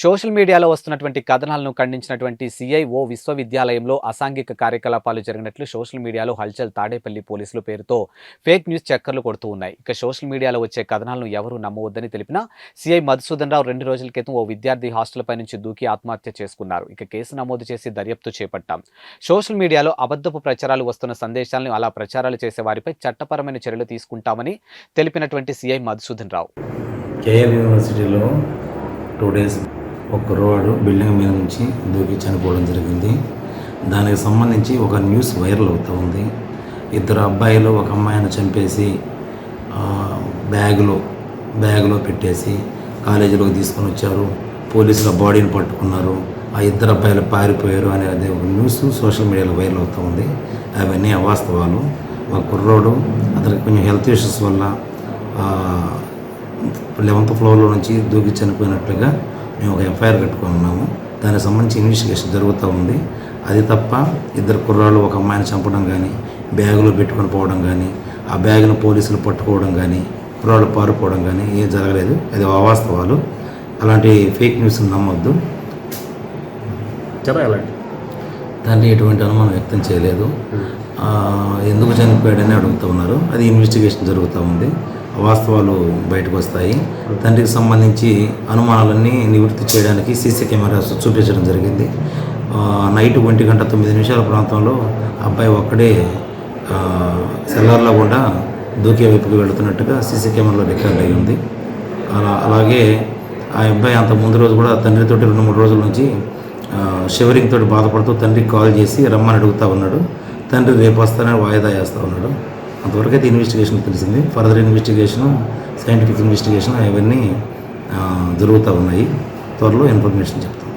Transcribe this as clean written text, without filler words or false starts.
Social మీడియాలో వస్తున్నటువంటి కథనాలను ఖండించినటువంటి సిఐఓ విశ్వవిద్యాలయంలో అసాంఘిక కార్యకలాపాలు జరిగినట్లు సోషల్ మీడియాలో హల్చల్ తాడేపల్లి పోలీసులు పేరుతో ఫేక్ న్యూస్ చక్కర్లు కొడుతూ ఉన్నాయి. ఇక సోషల్ మీడియాలో వచ్చే కథనాలను ఎవరూ నమ్మవద్దని తెలిపిన సిఐ మధుసూదన్ రావు 2 రోజుల క్రితం ఓ విద్యార్థి హాస్టల్పై నుంచి దూకి ఆత్మహత్య చేసుకున్నారు. ఇక కేసు నమోదు చేసి దర్యాప్తు చేపట్టాం. సోషల్ మీడియాలో అబద్ధపు ప్రచారాలు వస్తున్న సందేశాలను అలా ప్రచారాలు చేసే వారిపై చట్టపరమైన చర్యలు తీసుకుంటామని తెలిపినటువంటి సిఐ మధుసూదన్ రావు. కేఎల్ యూనివర్సిటీలో 2 డేస్ ఒక కుర్రవాడు బిల్డింగ్ మీద నుంచి దూకి చనిపోవడం జరిగింది. దానికి సంబంధించి ఒక న్యూస్ వైరల్ అవుతూ ఉంది. 2 అబ్బాయిలు ఒక అమ్మాయిని చంపేసి బ్యాగులో పెట్టేసి కాలేజీలోకి తీసుకొని వచ్చారు. పోలీసులు బాడీని పట్టుకున్నారు. ఆ 2 అబ్బాయిలు పారిపోయారు అనేది ఒక న్యూస్ సోషల్ మీడియాలో వైరల్ అవుతూ ఉంది. అవన్నీ అవాస్తవాలు. ఒక కుర్రోడు అతనికి కొంచెం హెల్త్ ఇష్యూస్ వల్ల 11th ఫ్లోర్లో నుంచి దూకి చనిపోయినట్లుగా మేము ఒక ఎఫ్ఐఆర్ కట్టుకున్నాము. దానికి సంబంధించి ఇన్వెస్టిగేషన్ జరుగుతూ ఉంది. అది తప్ప 2 కుర్రాళ్ళు ఒక అమ్మాయిని చంపడం కానీ, బ్యాగులో పెట్టుకొని పోవడం కానీ, ఆ బ్యాగును పోలీసులు పట్టుకోవడం కానీ, కుర్రాళ్ళు పారిపోవడం కానీ ఏం జరగలేదు. అది అవాస్తవాలు. అలాంటి ఫేక్ న్యూస్ నమ్మొద్దు. దాన్ని ఎటువంటి అనుమానం వ్యక్తం చేయలేదు. ఎందుకు చనిపోయాడని అడుగుతూ ఉన్నారు. అది ఇన్వెస్టిగేషన్ జరుగుతూ ఉంది. వాస్తవాలు బయటకు వస్తాయి. తండ్రికి సంబంధించి అనుమానాలన్నీ నివృత్తి చేయడానికి సీసీ కెమెరాస్ చూపించడం జరిగింది. నైట్ 1:09 ప్రాంతంలో అబ్బాయి ఒక్కడే సెల్లార్లో కూడా దూకే వైపుకి వెళుతున్నట్టుగా సీసీ కెమెరాలో రికార్డ్ అయ్యి ఉంది. అలాగే ఆ అబ్బాయి అంత ముందు రోజు కూడా తండ్రితోటి 2-3 రోజుల నుంచి షివరింగ్ తోటి బాధపడుతూ తండ్రికి కాల్ చేసి రమ్మని అడుగుతూ ఉన్నాడు. తండ్రి రేపు వస్తానని వాయిదా వేస్తూ ఉన్నాడు. అంతవరకు అయితే ఇన్వెస్టిగేషన్ తెలిసింది. ఫర్దర్ ఇన్వెస్టిగేషను, సైంటిఫిక్ ఇన్వెస్టిగేషన్ అవన్నీ జరుగుతూ ఉన్నాయి. త్వరలో ఇన్ఫర్మేషన్ చెప్తాం.